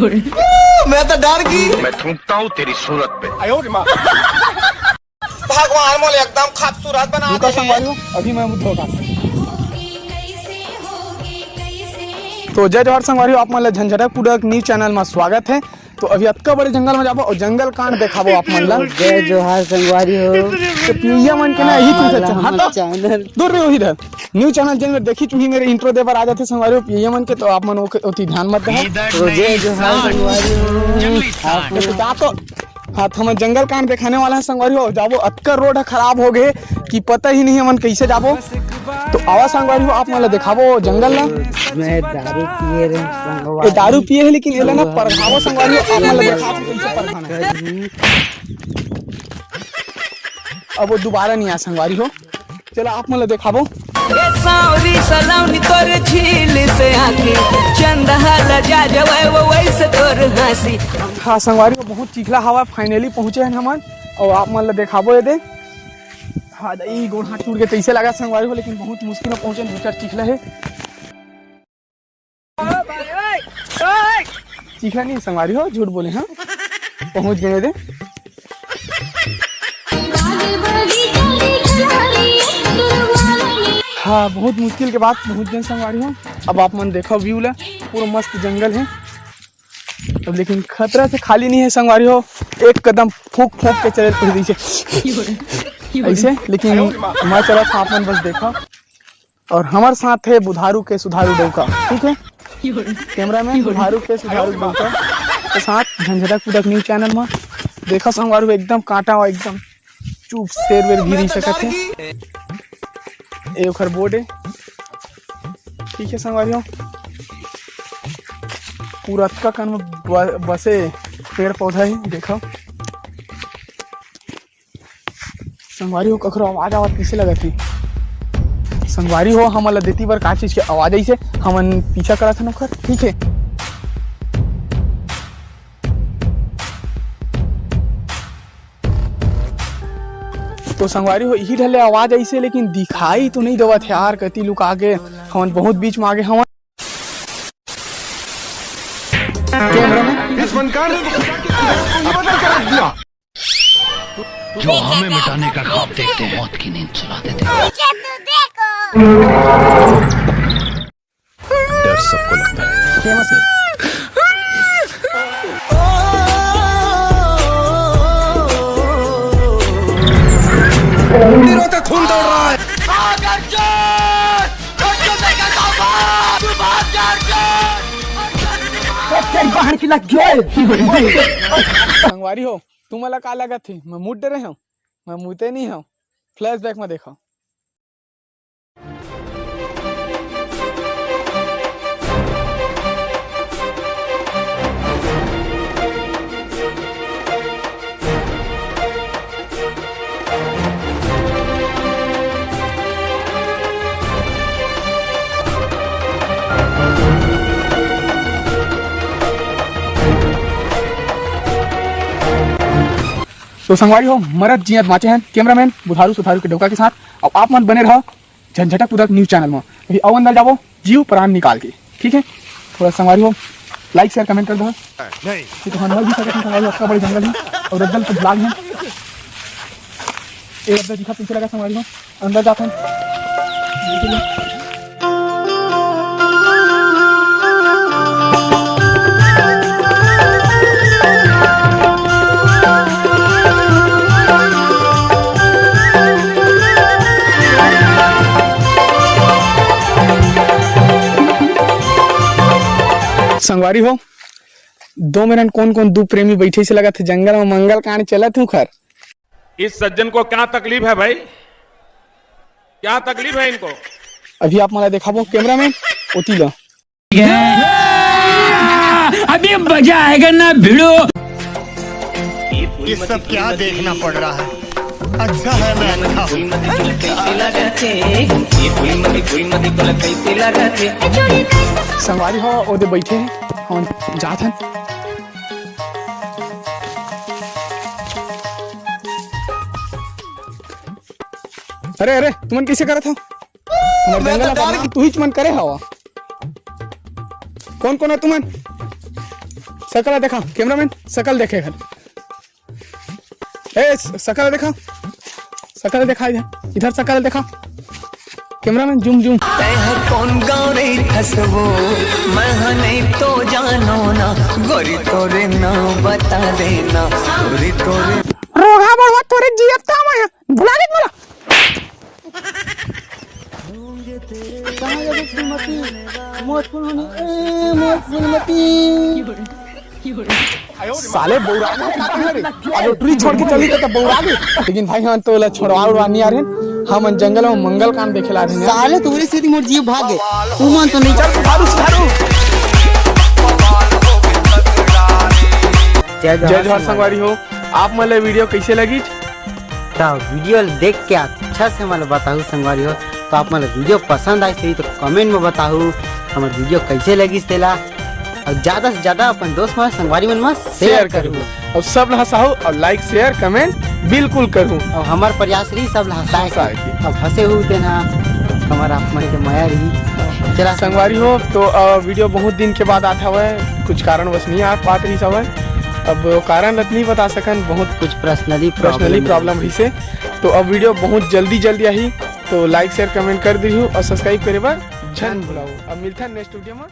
मैं तो डर गई। मैं थूकता हूँ तेरी सूरत पे। भगवान मोले एकदम खूबसूरत बना दे। अभी मैं धोखा तो जय जवाहर संगवारी आप मन झंझटकपुर न्यूज चैनल में स्वागत है। तो अभी अतका बड़े जंगल में जाबो और जंगल कांड देखाबो आप मन ला। जय जोहार संगवारी हो तो पिया मन के ना यही चीज अच्छा हां तो चैनल दूर रे वही रह न्यूज चैनल जिन में देखी चुही मेरे इंट्रो दे पर आ जाते संगवारी पिया मन के तो आप मन ओती ध्यान मत दे। तो जय जोहार संगवारी हो तो हाँ तो हम जंगल कांड दिखाने वाला है संगवारी हो। जाबो अतका रोड है खराब हो गए कि पता ही नहीं है मन कैसे जाबो। तो आवा संगवारी हो आप मतलब दिखाबो जंगल ना। मैं दारू पिए रे संगवारी दारू पिए है लेकिन एला ना परखावो संगवारी हो आप मतलब दिखाबो कैसे परखाना है। अब वो दोबारा नहीं आ संगवारी हो। चलो आप मतलब दिखाबो सावरी सलामी तोर झील से आके चंदहला जा जावे वो वैसे तोर हंसी। हाँ संगवारी को बहुत चिखला हवा फाइनली पहुंचे हैं हमन और आप मतलब दिखाबो ये दे। हाँ ई गोड़ हाथ टूट के तैसे लगा संगवारी को लेकिन बहुत मुश्किल में पहुंचे मीटर चिखला है। चिखला नहीं संगवारी हो झूठ बोले हाँ पहुंच गए दे। हाँ बहुत मुश्किल के बाद पहुंच गए संगवारी हो। अब आप मन देखो व्यू ला पूरा मस्त जंगल है। अब लेकिन खतरा से खाली नहीं है संगवारी हो। एक कदम फूंक फूंक के चले पड़ी ऐसे लेकिन मैं चला था आप मन बस देखो। और हमारे साथ है बुधारू के सुधारू डौका ठीक है कैमरा मैन बुधारू के सुधारू डौका के साथ झंझटकपुर न्यूज चैनल में देखा संगवारी हो। एकदम कांटा हुआ एकदम चुप शेर वेर भी रही सकते है। ए ओखर बोर्ड है ठीक है संगवारी हो। पूरा अतका कान में बसे पेड़ पौधा है देखो संगवारी हो। कखरो आवाज आवाज कैसे लगा थी संगवारी हो। हम देती बार का चीज की आवाज ऐसे हमन पीछा करा था नौकर ठीक है। तो संगवारी हो यही ढले आवाज ऐसे लेकिन दिखाई तो नहीं देवत यार। कति लोग आगे हमन बहुत बीच में आगे हमन जो हमें मिटाने का ख्वाब देखते हैं मौत की नींद सुला देते हैं। डर सबको लगता है। खून दौड़ रहा है। संगवारी हो तुम मला का लगा थी मैं मुड़ डरे हूँ मैं मुते नहीं हूँ। फ्लैशबैक में देखा तो संगवारी हो मरद जियत बाँचे हैं कैमरामैन बुधारू सुधारू के डोका के साथ। अब आप मन बने रहो झंझटकपुर न्यूज चैनल में। अभी आओ अंदर जाओ जीव प्राण निकाल के ठीक है। थोड़ा संगवारी हो लाइक शेयर कमेंट कर दो ठीक है। हम भी सकते हैं संगवारी आपका बड़े जंगल है और रद्दल तो ब्लॉग है। एक रद्दल दिखा पीछे लगा संगवारी हो अंदर जाते हैं। संगवारी हो 2 मिनट कौन कौन दो प्रेमी बैठे से लगा थे जंगल में मंगल कांड चला थू खर। इस सज्जन को क्या तकलीफ है भाई क्या तकलीफ है इनको। अभी आप मला दिखाबो कैमरामैन ओती लो अभी मजा आएगा ना भिड़ो। ये सब क्या देखना पड़ रहा है। अच्छा है मैं संगवारी हो ओदे बैठे हैं हम जात हैं। अरे अरे तुमन कैसे करत हो हमारे जंगल का तू ही मन करे हवा। कौन कौन है तुमन सकल देखा कैमरामैन, सकल देखे घर ए सकल देखा, सकल देखा इधर सकल देखा कैमरामैन, जूम जूम। तह कौन गाँव रे खसबो मैं नहीं तो जानो ना, गोरी तोरे ना बता देना, गोरी तोरे रोगा बड़वा तोरे जियता मैं भुला दे बोला। साले बौरा अरे ट्री छोड़ के चली तो बौरा गई, लेकिन भाई हम तो छोड़वा उड़वा नहीं आ रहे, हम जंगल में मंगल कांड देखे ला रहे हैं। साले तुम्हारी सीधी मोर जीव भाग गए, तू मान तो नहीं। चल सुधारू सुधारू। जय जोहर संगवारी हो, आप मतलब वीडियो कैसे लगी? तो वीडियो देख के अच्छा से मतलब बताओ संगवारी हो, तो आप मतलब वीडियो पसंद आई सही तो कमेंट में बताओ हमारे वीडियो कैसे लगी सेला, और ज्यादा से ज्यादा अपन दोस्त में संगवारी मन में शेयर करूँ, और सब हंसाओ और लाइक शेयर कमेंट बिल्कुल करूँ, और हमारे प्रयास रही सब हंसाए अब हंसे हुए देना हमारा मन के माया रही। चला संगवारी हो, तो वीडियो बहुत दिन के बाद आता हुआ है, कुछ कारणवश नहीं आ पात रही सब है, अब वो कारण नहीं बता सकन, बहुत कुछ पर्सनली प्रॉब्लम रही से, तो अब वीडियो बहुत जल्दी आई, तो लाइक शेयर कमेंट कर दी और सब्सक्राइब करे बार झन भुलाओ। अब मिलता है नेक्स्ट वीडियो में।